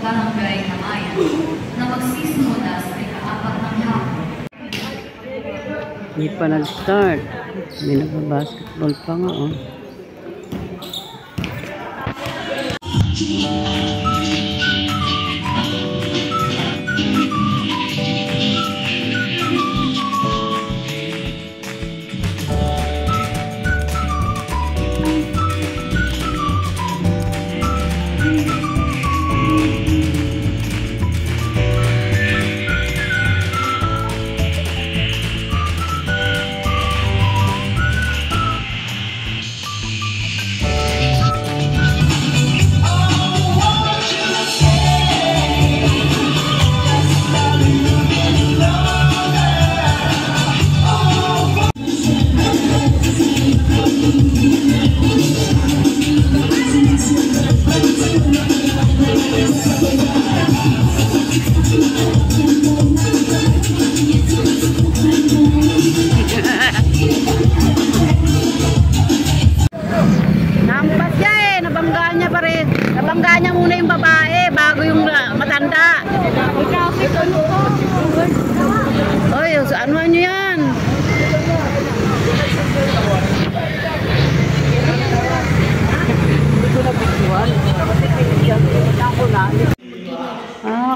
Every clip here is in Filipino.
Barangay Namayan na magsisimula sa ika-4 ng hapon. Hindi pa nag-start. May nagbabasketball pa nga, oh. Nampas siya eh, nabanggaan niya pa rin. Nabanggaan niya muna yung babae bago yung matanda. Oy, ano nyo yan?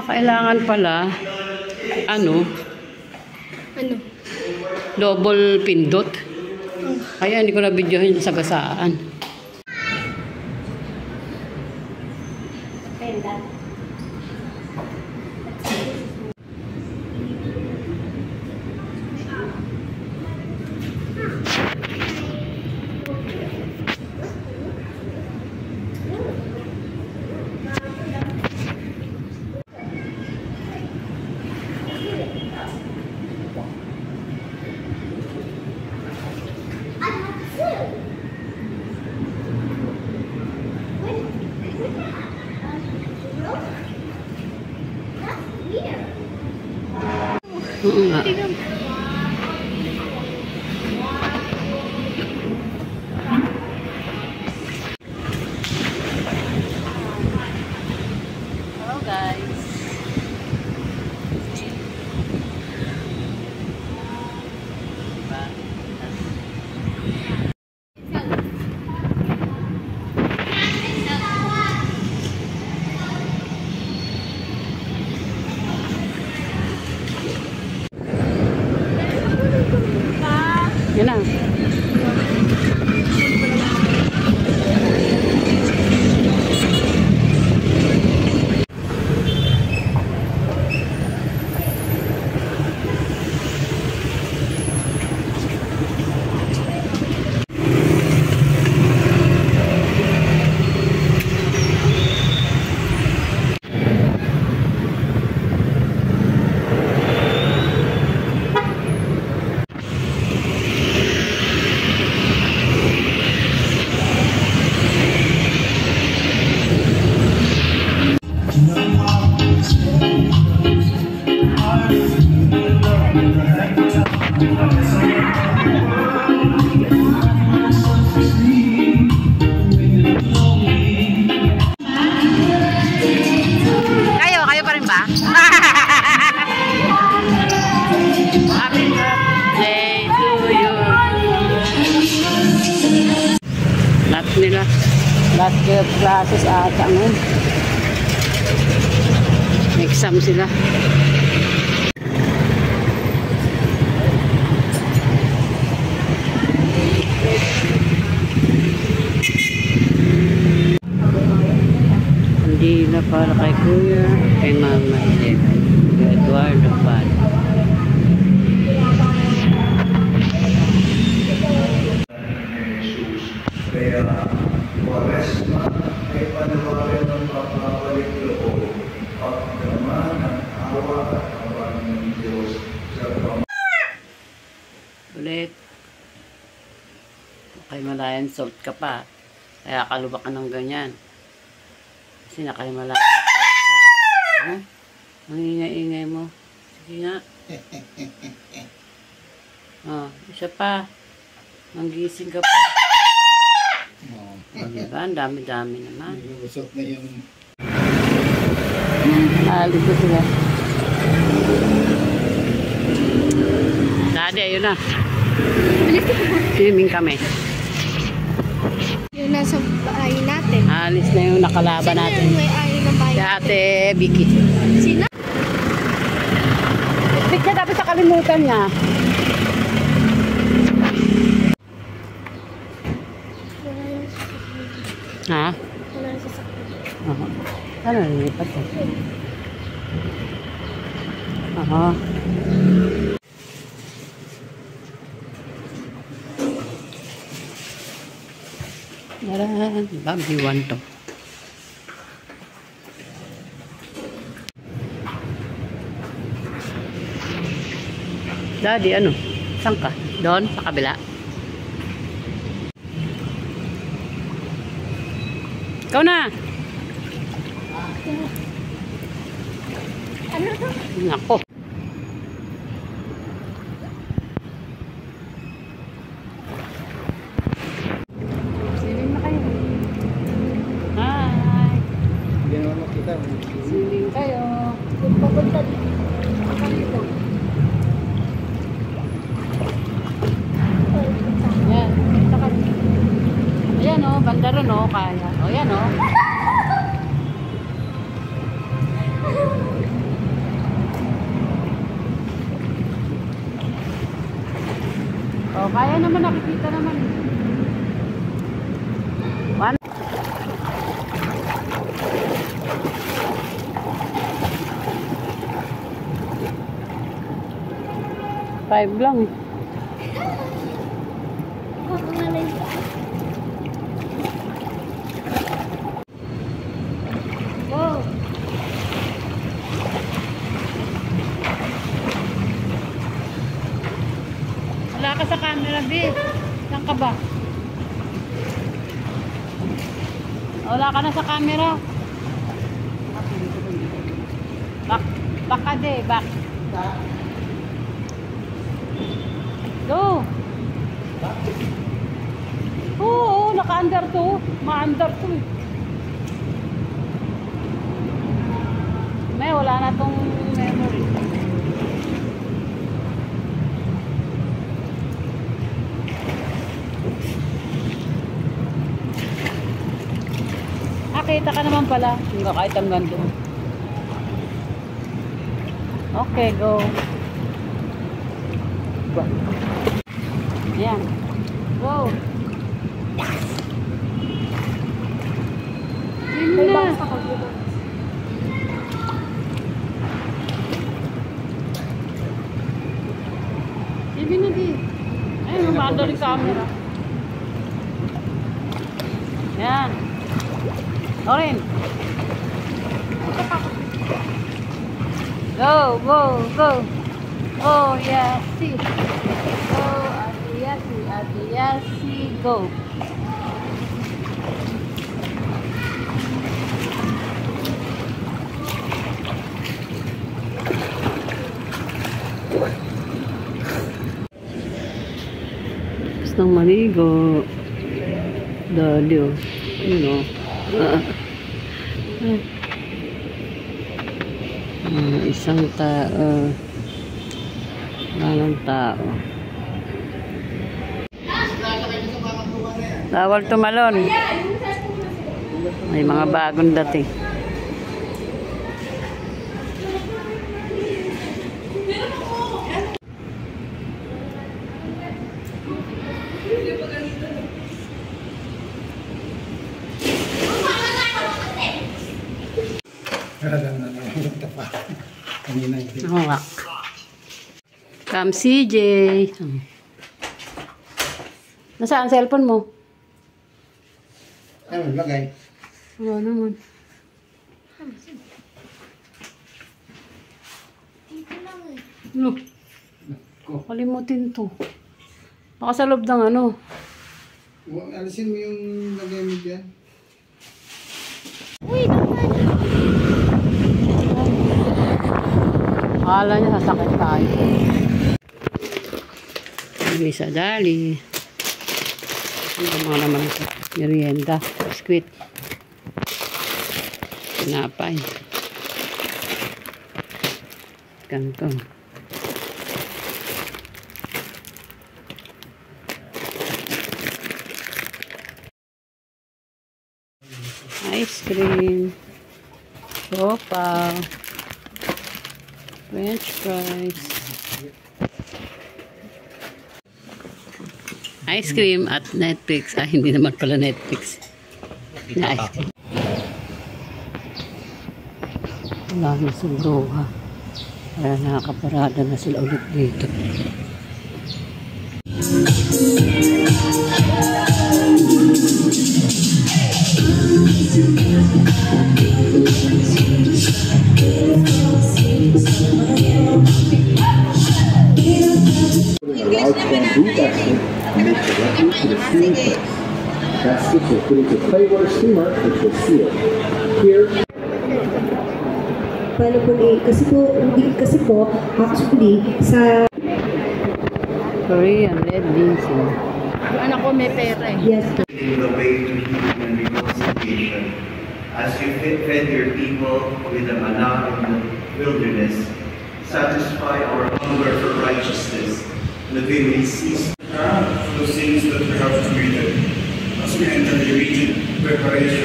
Kailangan pala, ano? Ano? Double pindot. Kaya hindi ko na-videohin sa gasaan. Hello guys. Yan na. Kayo pa rin ba? Happy birthday to you. Lahat nila. Last year classes ata ngayon. Exam sila. Hindi na para kay Kuya, kay Mama Eleven, kay Eduardo Pan. Kaya, Kwaresma ay panawagan ng papabalik loob at naman ang awa at kawan ng Diyos sa Ulit. Kay Malayan salt ka pa. Kaya kalubak ka ng ganyan. Kasi na kay Malayan salt ka. Ha? Ang ingay-ingay mo. Sige nga. Isa pa. Manggising ka pa. Diba? Ang dami-dami naman. Usok na yung Alis ko sila. Daddy, ayun na. Swimming kami. Yung nasa bahay natin. Alis na yung nakalaban Sino natin. yung may-ari ng bahay Si natin? Ate Vicky. Sino? Picture dapat sa kalimutan niya. Ha? Wala na sasakyan. Aha. Ano nilipat ko? Aha. Daran, Bambi one to. Daddy, ano? Saan ka? Doon? Sa kabila? Ikaw na! Ano to? Nako. Siling na kayo. Hi! Hindi naman makita. Siling kayo. Papunta dito. Ayan. Ito ka. Ayan o. Banda ron o. Kaya. O yan o. O kaya naman. Nakikita naman. One. Five lang. Wow. Wala ka sa camera, B. Saan ka ba? Wala ka na sa camera. Back ka de, back. Go. Oo, naka-under to. Ma-under to eh. May wala na tong memory. Kita ka naman pala. Hindi kahit hanggang doon. Okay, go. Ayan. Go. Yun na. Sige na di. Ay, lumando rin camera. Ayan. Orin. Go, go, go. Oh, Yasi. Go, Ate Yasi, Ate Yasi, go. Gusto nang maligo. Daddy, oh. You know. Isang tao. Walang tao. Bawal tumalon. May mga bagong dating. Hawak. Come CJ. Nasaan ang cellphone mo? Ano, lagay? Wala naman. Look. Kalimutin to. Baka sa loob ng ano. Alisin mo yung lagay mo dyan. Uy, naman. Akala niya sasakit tayo. May sa dali. Ano mga naman ito? Merienda. Biskuit. Pinapay. Canton. Ice cream. Sopa. French fries. Ice cream at Netflix. Ah, hindi naman pala Netflix. Na ice cream. Wala na sa broha. Kaya nakakaparada na sila ulit dito. Allowed bamboo basket and move directly to the steaming tank. Baskets will fit into clay water steamer, which will seal. Here, Paano po kasi po, actually, sa... Korean red beans. Yung anak ko may pera eh. Yes. In the way to healing and reconciliation, as you fed your people with the manna in the wilderness, satisfy our hunger for righteousness, that we may cease the sins that we have committed as we enter the immediate preparation.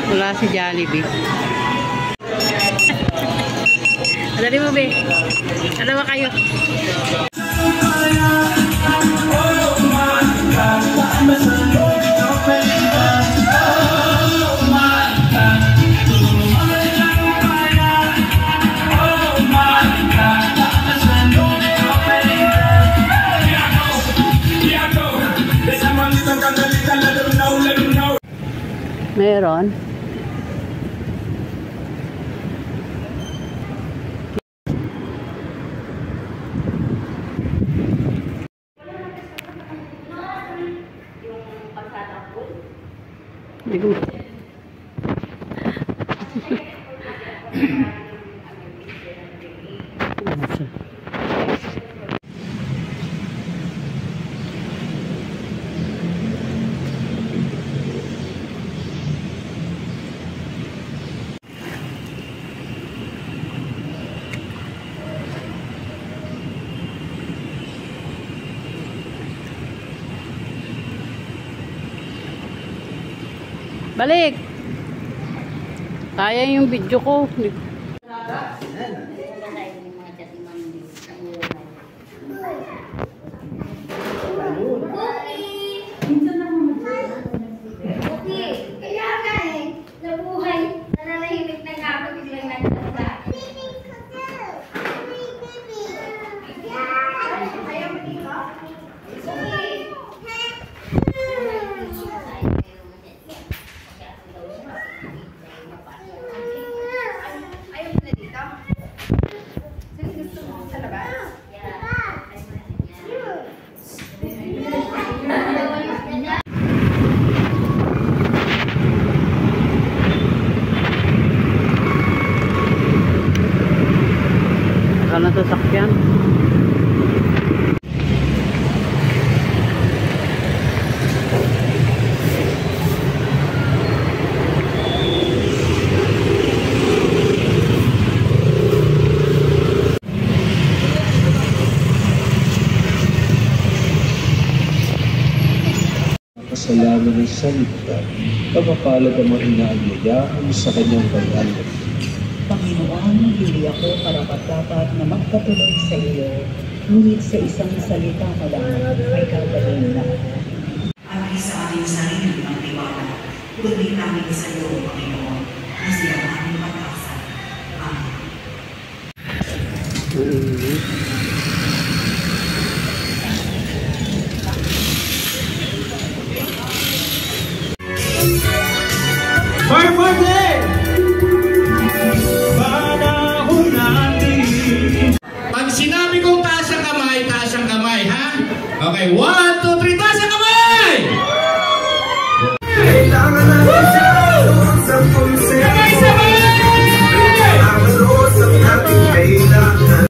Wala si Jollibee. Dali mo, be. Ano ba kayo? Meron. Hindi ko. Balik! Kaya yung video ko. Kaya nga eh, nabuhay, nananahimik na nga ako, biglang nagtanda. Ayaw mo dito? Ayaw mo na dito? Sino gusto mo sa labas? Saan ang sasakyan? kasalanan ng sanlibutan, pagpapalad ang mga inaanyayahan sa kanyang pag-alap. Panginoon, hindi ako karapat-dapat na magpatuloy sa iyo, ngunit sa isang salita ka lang ay gagawin na. Ay sa aming sarili ang tiwala, kundi namin sa iyo, Panginoon, na siya ang aming pag-asa. Amen. Pag sinabi kong taas ang kamay, ha? Okay, 1, 2, 3, taas ang kamay! Kailangan natin siya sa pulisip. Sabay-sabay! Ang lusot natin kailangan.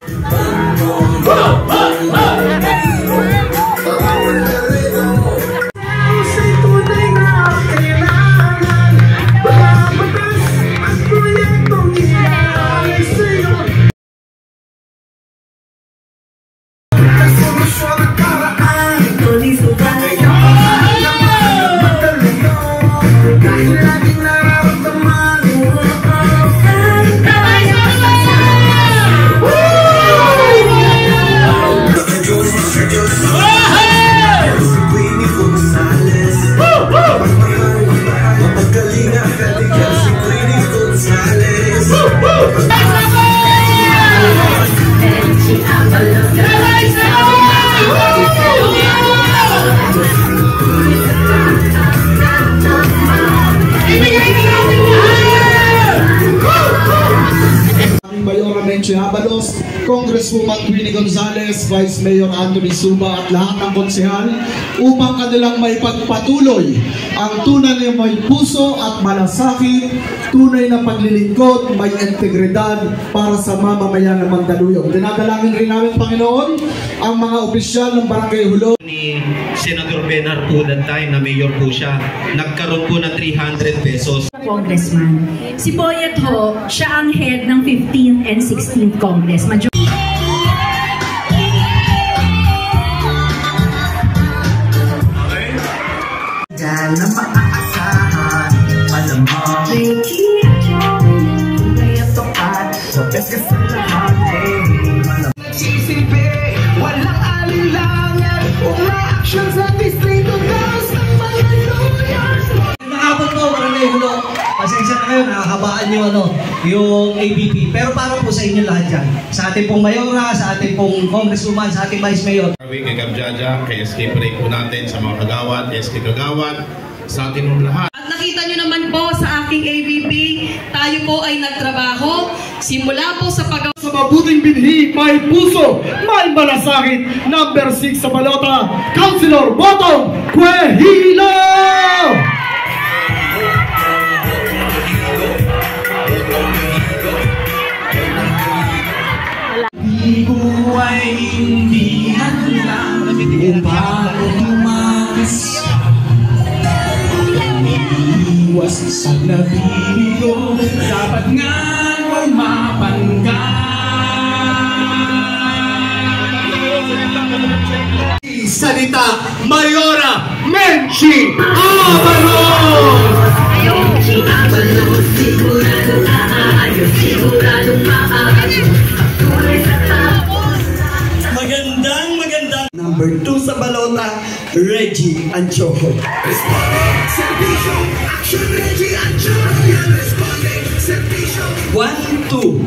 Mayor Amencio Abalos, Congresswoman Queenie Gonzales, Vice Mayor Anthony Suba at lahat ng konsehal upang kanilang may pagpatuloy ang tunay na may puso at malasakit, tunay na paglilingkod, may integridad para sa mamamayan ng Mandaluyong. Dinadalangin rin namin, Panginoon, ang mga opisyal ng Barangay Hulo. Ni Senator Benar po that time na mayor po siya, nagkaroon po ng 300 pesos. Congressman. Si Boyet ho, siya ang head ng 15th and 16th Congress. Diyan na maaasahan, malamang kaya tokat, sa best ka sa lahat nagsisipi, walang alinlangan, wala action sa distrito, kaos ng mga lawyers. Nakapot po, Barangay Hulo. Pasensya na kayo, nakakabaan yung ABP. Pero para po sa inyo lahat yan. Sa ating pong mayora, sa ating pong congresswoman, sa ating vice mayor. Kay Kabjaja, kay SK Pray po natin, sa mga kagawad, SK Kagawad, sa ating mga lahat. At nakita nyo naman po sa aking ABP, tayo po ay nagtrabaho. Simula po sa paggawa. Sa mabuting binhi, may puso, may malasakit. Number 6 sa balota, Councilor Botong Quehilo! Di ko ay hindi handa upang tumakas. Iwas sa nabigo, dapat nga huwag mapangga. Salita Mayora Menchi Abalos! Abalos, sigurado maayos, sigurado maayos. Magandang number 2 sa balota, Reggie Anchoco. Servicio, action, Reggie Anchoco. 1, 2